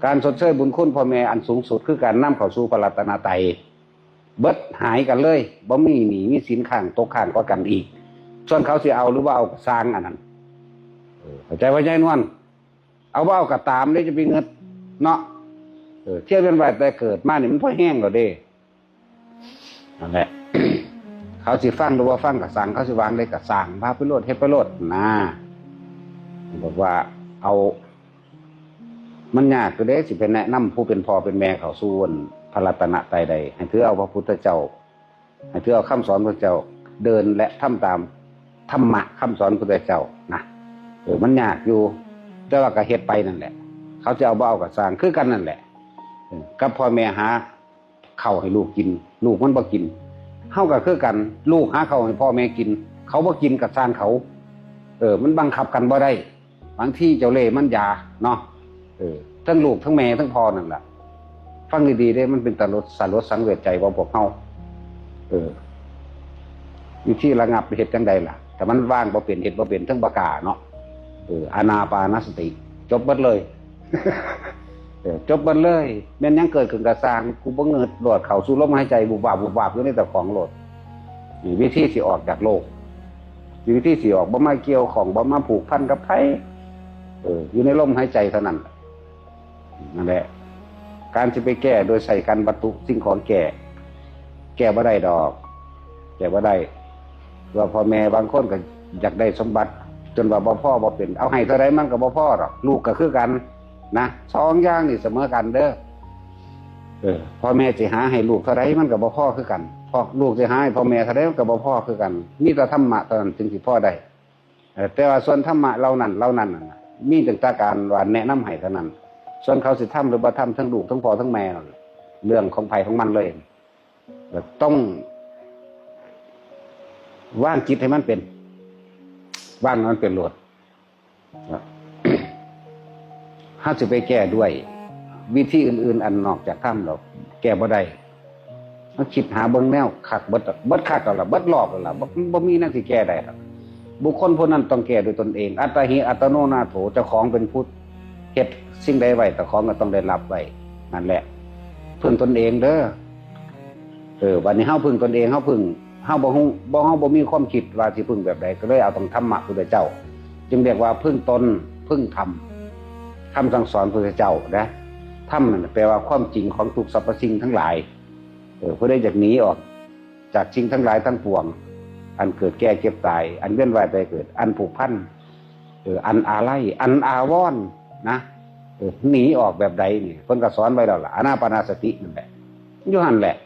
การชดเชยบุญคุณพ่อแม่อันสูงสุดคือการนำเข้าสู่พระรัตนตรัยเบิดหายกันเลยบ่มีหนี้มีสินข้างตกข้างก็กันอีกส่วนเขาสิเอาหรือว่าเอาสร้างอันนั้นเข้าใจว่าใจนวลเอาว่าเอากระตามได้จะไปเงินเนาะเที่ยวเป็นวัยแต่เกิดมาเนี่ยมันพ่อแห้งแล้วเด้นั่นแหละ เขาสิฟังหรือว่าฟังกับสั่งเขาสิวางได้กับสั่งพาไปโลดเฮ็ดไปโลดนะบอกว่าเอามันยากก็ได้สิเป็นแนะนำผู้เป็นพ่อเป็นแม่เขาส่วนพระรัตนตรัยใดให้ถือเอาพระพุทธเจ้าให้ถือเอาคำสอนพระเจ้าเดินและทำตามธรรมะคำสอนพระเจ้านะมันยากอยู่แต่ว่าก็เฮ็ดไปนั่นแหละเขาจะเอาเบ้ากับสร้างคือกันนั่นแหละกับพ่อแม่หาข้าวให้ลูกกินลูกมันบ่กินเฮาก็คือกันลูกหาข้าวให้พ่อแม่กินเขาบ่กินกับสร้างเขามันบังคับกันบ่ได้บางที่เจ้าเล่ห์มันยาเนาะทั้งลูกทั้งแม่ทั้งพ่อนั่นแหละฟังดีๆได้มันเป็นตลดสลดสังเวชใจของพวกเฮาอยู่ที่ระงับเหตุจังใดล่ะแต่มันว่างบ่เป็นเหตุบ่เป็นทั้งบ่กล้าเนาะอานาปานสติจบเบิดเลย จบเบิดเลยแม่นยังเกิดขึ้นกระสร้างกูบ่เงิดโดดเข้าสู่ลมหายใจบุบวาบบุบวาบอยู่ในแต่ของโลดนี่วิธีสิออกจากโลกวิธีสิออกบ่มาเกี่ยวของบ่มาผูกพันกับไผอยู่ในลมหายใจเท่านั้นนั่นแหละการจะไปแก้โดยใส่กันวัตถุสิ่งของแก้บ่ได้ดอกแก้บ่ได้ว่าพ่อแม่บางคนก็อยากได้สมบัติจนว่าบ่พอบ่เป็นเอาให้เท่าไรมันก็บ่พอหรอกลูกก็คือกันนะสองอย่างนี่เสมอกันเด้อพ่อแม่สิหาให้ลูกเท่าไรมันก็บ่พอคือกันพ่อลูกสิหาให้พ่อแม่เท่าไรมันก็บ่พอคือกันมีแต่ธรรมะเท่านั้นจึงสิพอได้แต่ว่าส่วนธรรมะเรานั่นมีแต่การว่าแนะนำให้เท่านั้นส่วนเขาสิทำหรือบ่ทำทั้งลูกทั้งพ่อทั้งแม่เรื่องของไผของมันเลยต้องว่างจิตให้มันเป็นว่างมันเป็นโลดถ้าจะไปแก้ด้วยวิธีอื่นๆอันนอกจากธรรมเราแก้บ่ได้ต้องคิดหาเบิ่งแนวคักเบิดคักแล้วล่ะเบิดรอบแล้วล่ะบ่มีนั่นสิแก้ได้ครับบุคคลผู้นั้นต้องแก้ด้วยตนเองอัตตหิอัตโนนาโถเจ้าของเป็นผู้เฮ็ดสิ่งใดไว้เจ้าของก็ต้องได้รับไว้นั่นแหละพึ่งตนเองเด้อวันนี้เฮาพึ่งตนเองเฮาบ่ฮู้เฮาบ่มีความคิดว่าสิพึ่งแบบใดก็เลยเอาต้องธรรมะพุทธเจ้าจึงเรียกว่าพึ่งตนพึ่งธรรมคำสั่งสอนพระพุทธเจ้านะธรรมนั่นแปลว่าความจริงของทุกสรรพสิ่งทั้งหลายเพื่อได้จากหนีออกจากสิ่งทั้งหลายทั้งปวงอันเกิดแก่เก็บตายอันเวียนว่ายตายเกิดอันผูกพันอันอาลัยอันอาวรณ์นะหนีออกแบบใดนี่เพิ่นก็สอนไว้แล้วล่ะอานาปานสตินั่นแหละอยู่หั่นแหละ